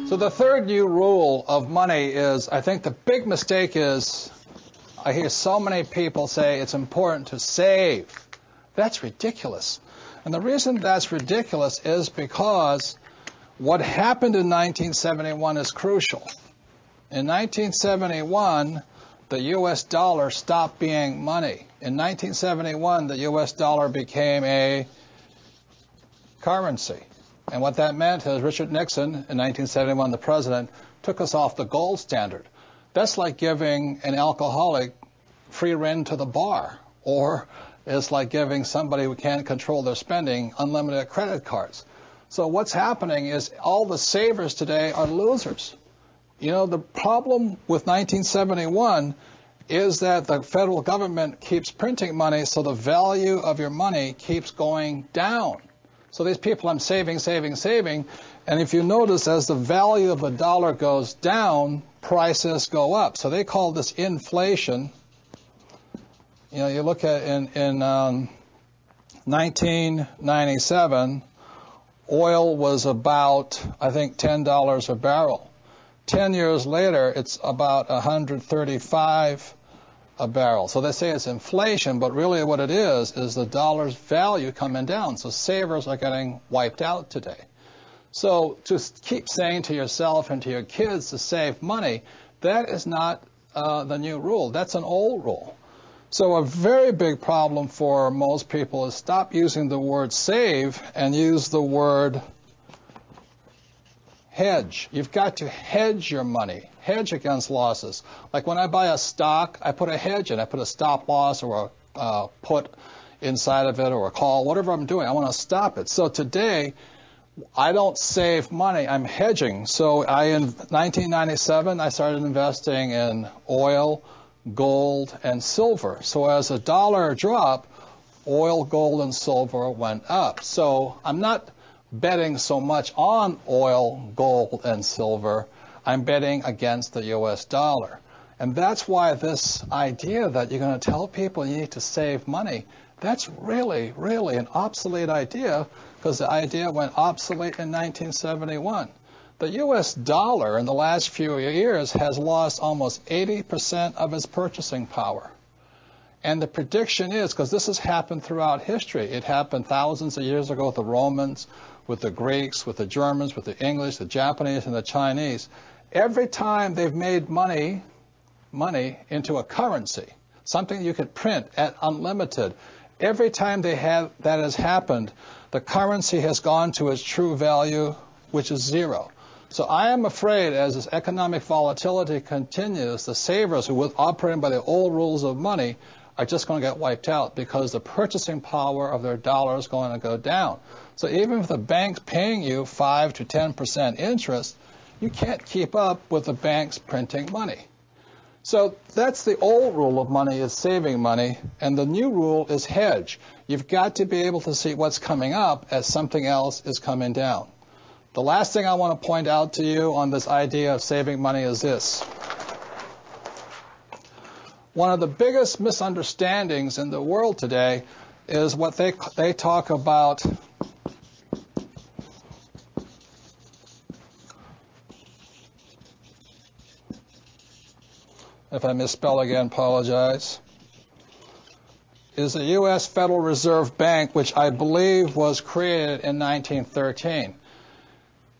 So the third new rule of money is, I think the big mistake is, I hear so many people say it's important to save. That's ridiculous. And the reason that's ridiculous is because what happened in 1971 is crucial. In 1971, the U.S. dollar stopped being money. In 1971, the U.S. dollar became a currency. And what that meant is Richard Nixon, in 1971, the president, took us off the gold standard. That's like giving an alcoholic free rein to the bar, or it's like giving somebody who can't control their spending unlimited credit cards. So what's happening is all the savers today are losers. You know, the problem with 1971 is that the federal government keeps printing money, so the value of your money keeps going down. So these people, I'm saving, and if you notice, as the value of a dollar goes down, prices go up. So they call this inflation. You know, you look at in 1997, oil was about, I think, $10 a barrel. 10 years later, it's about 135 a barrel. So they say it's inflation, but really what it is the dollar's value coming down. So savers are getting wiped out today. So to keep saying to yourself and to your kids to save money, that is not the new rule. That's an old rule. So a very big problem for most people is stop using the word save and use the word hedge. You've got to hedge your money, hedge against losses. Like when I buy a stock, I put a hedge in. I put a stop loss or a put inside of it or a call, whatever I'm doing. I want to stop it. So today, I don't save money. I'm hedging. So in 1997, I started investing in oil, gold, and silver. So as a dollar dropped, oil, gold, and silver went up. So I'm not betting so much on oil, gold, and silver. I'm betting against the U.S. dollar. And that's why this idea that you're going to tell people you need to save money, that's really, really an obsolete idea, because the idea went obsolete in 1971. The U.S. dollar in the last few years has lost almost 80% of its purchasing power. And the prediction is, because this has happened throughout history, it happened thousands of years ago with the Romans, with the Greeks, with the Germans, with the English, the Japanese, and the Chinese. Every time they've made money into a currency, something you could print at unlimited, every time that has happened, the currency has gone to its true value, which is zero. So I am afraid as this economic volatility continues, the savers who were operating by the old rules of money are just going to get wiped out because the purchasing power of their dollar is going to go down. So even if the bank's paying you 5 to 10% interest, you can't keep up with the banks printing money. So that's the old rule of money, is saving money, and the new rule is hedge. You've got to be able to see what's coming up as something else is coming down. The last thing I want to point out to you on this idea of saving money is this. One of the biggest misunderstandings in the world today is what they talk about if I misspell again, apologize, is the U.S. Federal Reserve Bank, which I believe was created in 1913.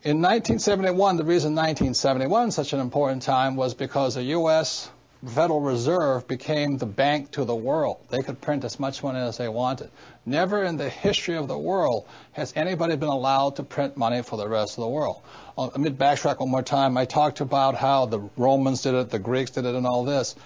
In 1971, the reason 1971 is such an important time was because the U.S. Federal Reserve became the bank to the world. They could print as much money as they wanted. Never in the history of the world has anybody been allowed to print money for the rest of the world. Let me backtrack one more time. I talked about how the Romans did it, the Greeks did it, and all this.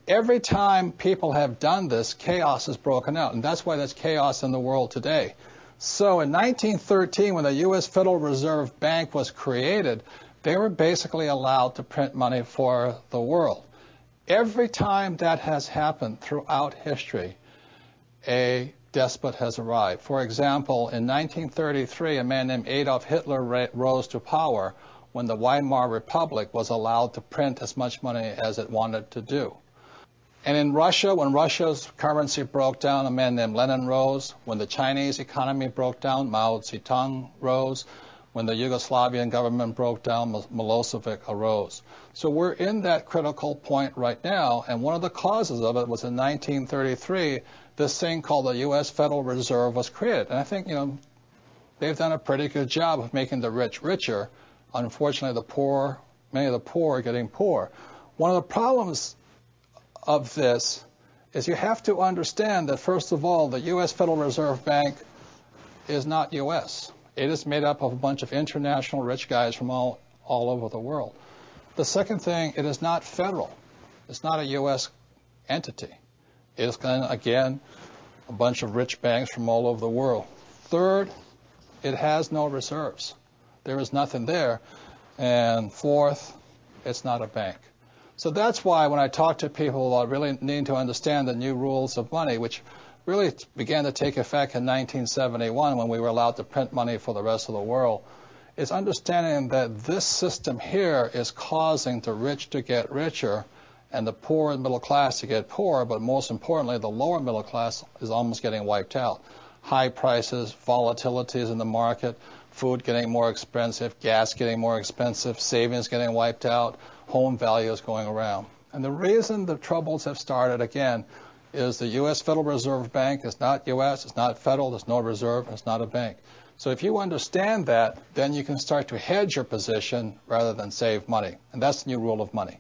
Every time people have done this, chaos has broken out, and that's why there's chaos in the world today. So in 1913, when the U.S. Federal Reserve Bank was created, they were basically allowed to print money for the world. Every time that has happened throughout history, a despot has arrived. For example, in 1933, a man named Adolf Hitler rose to power when the Weimar Republic was allowed to print as much money as it wanted to do. And in Russia, when Russia's currency broke down, a man named Lenin rose. When the Chinese economy broke down, Mao Zedong rose. When the Yugoslavian government broke down, Milosevic arose. So we're in that critical point right now, and one of the causes of it was in 1933, this thing called the U.S. Federal Reserve was created. And I think, they've done a pretty good job of making the rich richer. Unfortunately, many of the poor are getting poor. One of the problems of this is you have to understand that, first of all, the U.S. Federal Reserve Bank is not U.S. It is made up of a bunch of international rich guys from all over the world. The second thing, it is not federal. It's not a U.S. entity. It is, again, a bunch of rich banks from all over the world. Third, it has no reserves. There is nothing there. And fourth, it's not a bank. So that's why when I talk to people about really needing to understand the new rules of money, which really began to take effect in 1971 when we were allowed to print money for the rest of the world, is understanding that this system here is causing the rich to get richer and the poor and middle class to get poorer, but most importantly, the lower middle class is almost getting wiped out. High prices, volatilities in the market, food getting more expensive, gas getting more expensive, savings getting wiped out, home values going around. And the reason the troubles have started, again, is the U.S. Federal Reserve Bank is not U.S., it's not federal, there's no reserve, it's not a bank. So if you understand that, then you can start to hedge your position rather than save money. And that's the new rule of money.